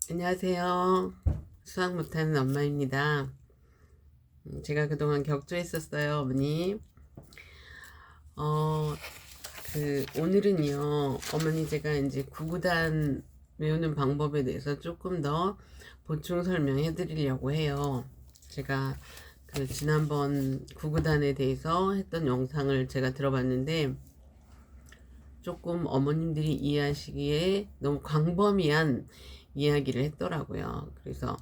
안녕하세요. 수학 못하는 엄마입니다. 제가 그동안 격조했었어요, 어머니. 어, 오늘은요, 어머니 제가 이제 구구단 외우는 방법에 대해서 조금 더 보충 설명해 드리려고 해요. 제가 지난번 구구단에 대해서 했던 영상을 제가 들어봤는데, 조금 어머님들이 이해하시기에 너무 광범위한 이야기를 했더라고요. 그래서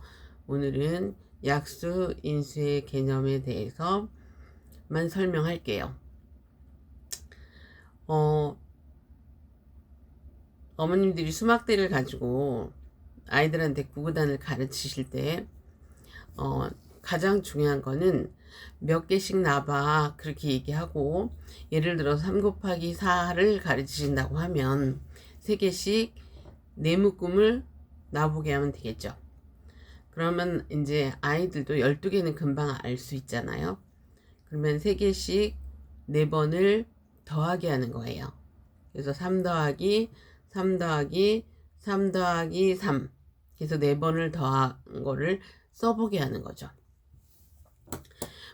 오늘은 약수, 인수의 개념에 대해서만 설명할게요. 어머님들이 수막대를 가지고 아이들한테 구구단을 가르치실 때 가장 중요한 거는 몇 개씩 놔봐 그렇게 얘기하고, 예를 들어 3 곱하기 4를 가르치신다고 하면 3개씩 네 묶음을 놔보게 하면 되겠죠. 그러면 이제 아이들도 12개는 금방 알 수 있잖아요. 그러면 3개씩 4번을 더하게 하는 거예요. 그래서 3 더하기 3 더하기 3 더하기 3, 그래서 4번을 더한 거를 써보게 하는 거죠.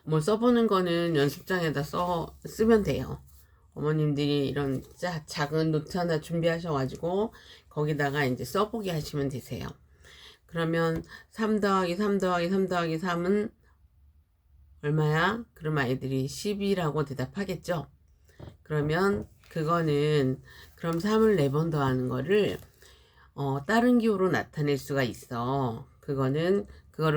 뭐 써보는 거는 연습장에다 쓰면 돼요. 어머님들이 이런 작은 노트 하나 준비하셔가지고 거기다가 이제 써보게 하시면 되세요. 그러면 3 더하기 3 더하기 3 더하기 3은 얼마야? 그럼 아이들이 10이라고 대답하겠죠. 그러면 그거는 그럼 3을 4번 더하는 거를 다른 기호로 나타낼 수가 있어. 그거를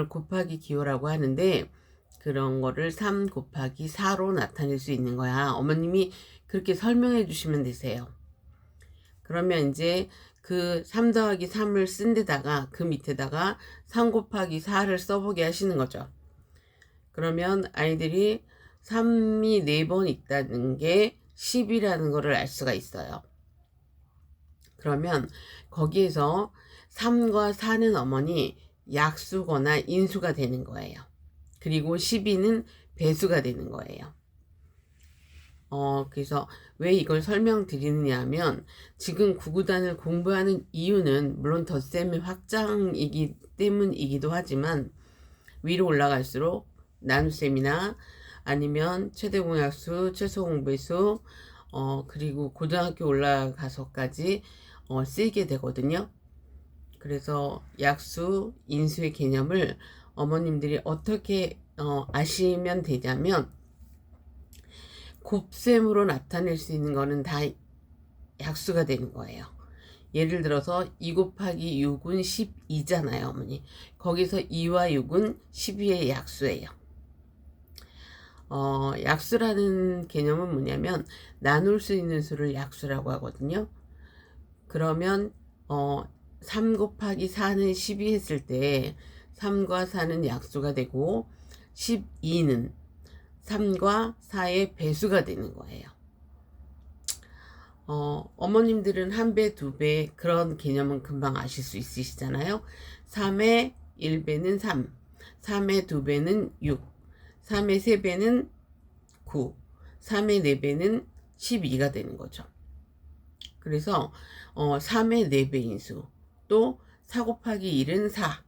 곱하기 기호라고 하는데, 그런 거를 3 곱하기 4로 나타낼 수 있는 거야. 어머님이 그렇게 설명해 주시면 되세요. 그러면 이제 그 3 더하기 3을 쓴 데다가 그 밑에다가 3 곱하기 4를 써보게 하시는 거죠. 그러면 아이들이 3이 4번 있다는 게 10이라는 거를 알 수가 있어요. 그러면 거기에서 3과 4는 어머니 약수거나 인수가 되는 거예요. 그리고 12는 배수가 되는 거예요. 그래서 왜 이걸 설명드리느냐 하면, 지금 구구단을 공부하는 이유는 물론 덧셈의 확장이기 때문이기도 하지만, 위로 올라갈수록 나눗셈이나 아니면 최대공약수, 최소공배수, 그리고 고등학교 올라가서까지 쓰이게 되거든요. 그래서 약수, 인수의 개념을 어머님들이 어떻게 아시면 되냐면, 곱셈으로 나타낼 수 있는 거는 다 약수가 되는 거예요. 예를 들어서 2 곱하기 6은 12잖아요, 어머니. 거기서 2와 6은 12의 약수예요. 약수라는 개념은 뭐냐면 나눌 수 있는 수를 약수라고 하거든요. 그러면 3 곱하기 4는 12 했을 때 3과 4는 약수가 되고, 12는 3과 4의 배수가 되는 거예요. 어머님들은 1배, 2배 그런 개념은 금방 아실 수 있으시잖아요. 3의 1배는 3, 3의 2배는 6, 3의 3배는 9, 3의 4배는 12가 되는 거죠. 그래서 3의 4배인 수, 또 4 곱하기 1은 4,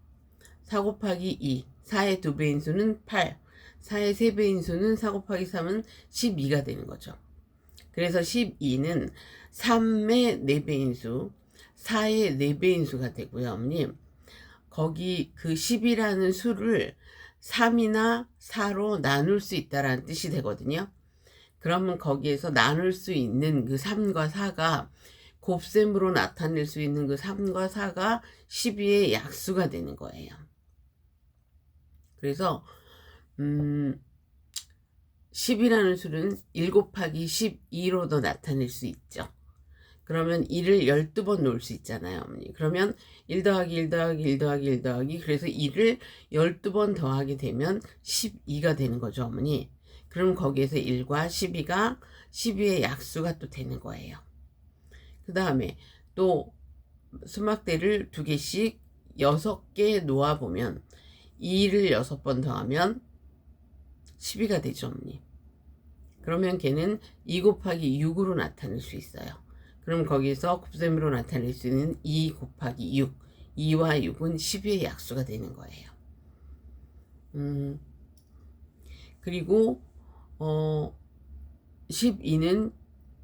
4 곱하기 2, 4의 2배인 수는 8, 4의 3배인 수는 4 곱하기 3은 12가 되는 거죠. 그래서 12는 3의 4배인 수, 4의 4배인 수가 되고요, 어머님. 거기 그 10이라는 수를 3이나 4로 나눌 수 있다라는 뜻이 되거든요. 그러면 거기에서 나눌 수 있는 그 3과 4가, 곱셈으로 나타낼 수 있는 그 3과 4가 12의 약수가 되는 거예요. 그래서 10이라는 수는 1 곱하기 12로도 나타낼 수 있죠. 그러면 1을 12번 놓을 수 있잖아요, 어머니. 그러면 1 더하기 1 더하기 1 더하기 1 더하기, 그래서 1을 12번 더하게 되면 12가 되는 거죠, 어머니. 그럼 거기에서 1과 12가 12의 약수가 또 되는 거예요. 그 다음에 또 수막대를 2개씩 6개 놓아보면 2를 6번 더하면 12가 되죠, 어머니. 그러면 걔는 2 곱하기 6으로 나타낼 수 있어요. 그럼 거기서 곱셈으로 나타낼 수 있는 2 곱하기 6, 2와 6은 12의 약수가 되는 거예요. 그리고 12는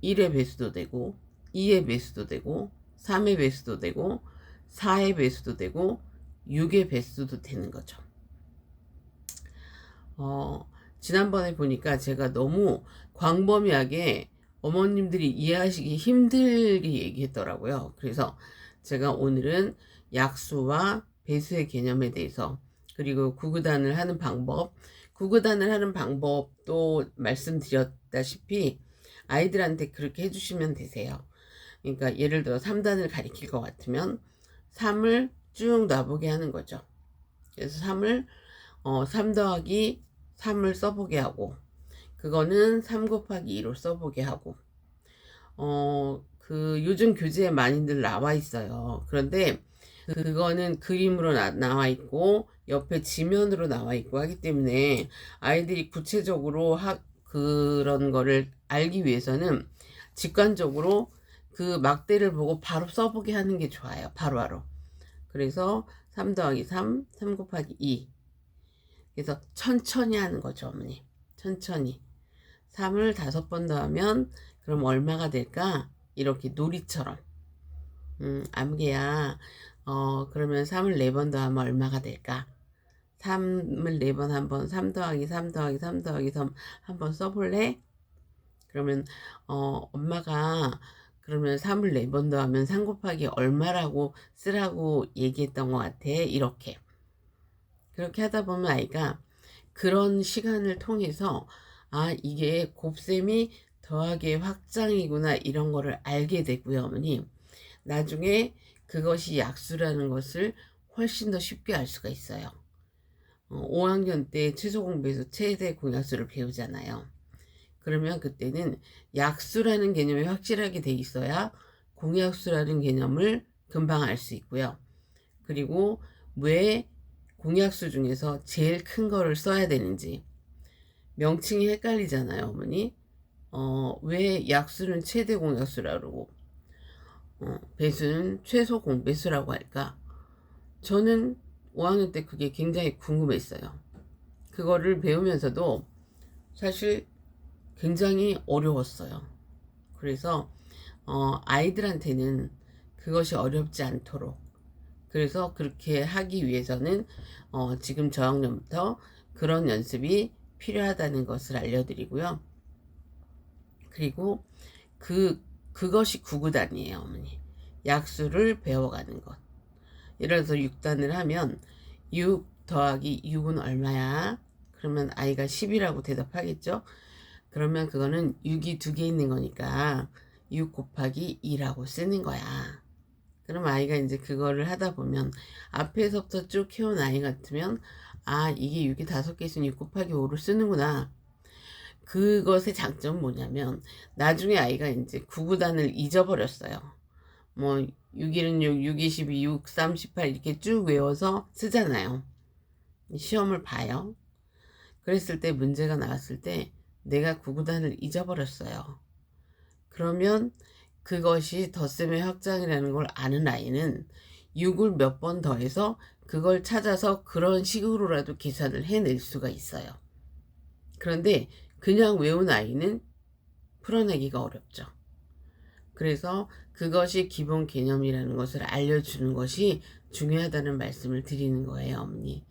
1의 배수도 되고 2의 배수도 되고 3의 배수도 되고 4의 배수도 되고 6의 배수도 되는 거죠. 지난번에 보니까 제가 너무 광범위하게 어머님들이 이해하시기 힘들게 얘기했더라고요. 그래서 제가 오늘은 약수와 배수의 개념에 대해서, 그리고 구구단을 하는 방법, 구구단을 하는 방법도 말씀드렸다시피 아이들한테 그렇게 해주시면 되세요. 그러니까 예를 들어 3단을 가리킬 것 같으면 3을 쭉 놔보게 하는 거죠. 그래서 3 더하기 3을 써보게 하고, 그거는 3 곱하기 2로 써보게 하고, 요즘 교재에 많이들 나와 있어요. 그런데 그거는 그림으로 나와 있고 옆에 지면으로 나와 있고 하기 때문에 아이들이 구체적으로 그런 거를 알기 위해서는 직관적으로 그 막대를 보고 바로 써보게 하는 게 좋아요. 바로바로. 그래서 3 더하기 3, 3 곱하기 2. 그래서 천천히 하는 거죠, 어머니. 천천히. 3을 5번 더하면 그럼 얼마가 될까? 이렇게 놀이처럼. 암개야. 그러면 3을 4번 더하면 얼마가 될까? 3을 4번 한번 3 더하기 3 더하기 3 더하기 3 한번 써볼래? 그러면 엄마가 그러면 3을 4번 더하면 3 곱하기 얼마라고 쓰라고 얘기했던 것 같아. 이렇게. 그렇게 하다 보면 아이가 그런 시간을 통해서 이게 곱셈이 더하기의 확장이구나 이런 거를 알게 되고요, 어머니. 나중에 그것이 약수라는 것을 훨씬 더 쉽게 알 수가 있어요. 5학년 때 최소 공부에서 최대 공약수를 배우잖아요. 그러면 그때는 약수라는 개념이 확실하게 돼 있어야 공약수라는 개념을 금방 알 수 있고요. 그리고 왜 공약수 중에서 제일 큰 거를 써야 되는지, 명칭이 헷갈리잖아요, 어머니. 왜 약수는 최대 공약수라고 배수는 최소 공배수라고 할까? 저는 5학년 때 그게 굉장히 궁금했어요. 그거를 배우면서도 사실 굉장히 어려웠어요. 그래서 아이들한테는 그것이 어렵지 않도록, 그래서 그렇게 하기 위해서는 지금 저학년부터 그런 연습이 필요하다는 것을 알려드리고요. 그리고 그것이 구구단이에요, 어머니. 약수를 배워가는 것. 예를 들어서 6단을 하면 6 더하기 6은 얼마야? 그러면 아이가 10이라고 대답하겠죠? 그러면 그거는 6이 2개 있는 거니까 6 곱하기 2라고 쓰는 거야. 그럼 아이가 이제 그거를 하다 보면 앞에서부터 쭉 키운 아이 같으면 이게 6이 5개 있으면 6 곱하기 5를 쓰는구나. 그것의 장점은 뭐냐면 나중에 아이가 이제 구구단을 잊어버렸어요. 뭐 6일은 6, 6, 22, 6, 38 이렇게 쭉 외워서 쓰잖아요. 시험을 봐요. 그랬을 때 문제가 나왔을 때 내가 구구단을 잊어버렸어요. 그러면 그것이 덧셈의 확장이라는 걸 아는 아이는 6을 몇 번 더해서 그걸 찾아서 그런 식으로라도 계산을 해낼 수가 있어요. 그런데 그냥 외운 아이는 풀어내기가 어렵죠. 그래서 그것이 기본 개념이라는 것을 알려주는 것이 중요하다는 말씀을 드리는 거예요, 어머니.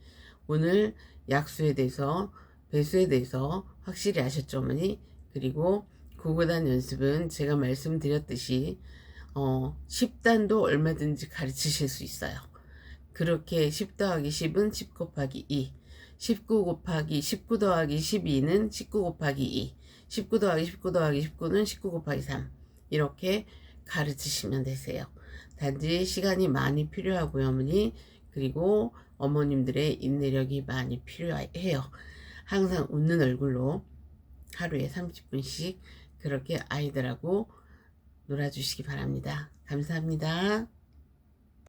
오늘 약수에 대해서, 배수에 대해서 확실히 아셨죠, 어머니? 그리고 구구단 연습은 제가 말씀드렸듯이 10단도 얼마든지 가르치실 수 있어요. 그렇게 10 더하기 10은 10 곱하기 2, 19 더하기 12는 19 곱하기 2, 19 더하기 19 더하기 19는 19 곱하기 3, 이렇게 가르치시면 되세요. 단지 시간이 많이 필요하고요, 어머니. 그리고 어머님들의 인내력이 많이 필요해요. 항상 웃는 얼굴로 하루에 30분씩 그렇게 아이들하고 놀아주시기 바랍니다. 감사합니다.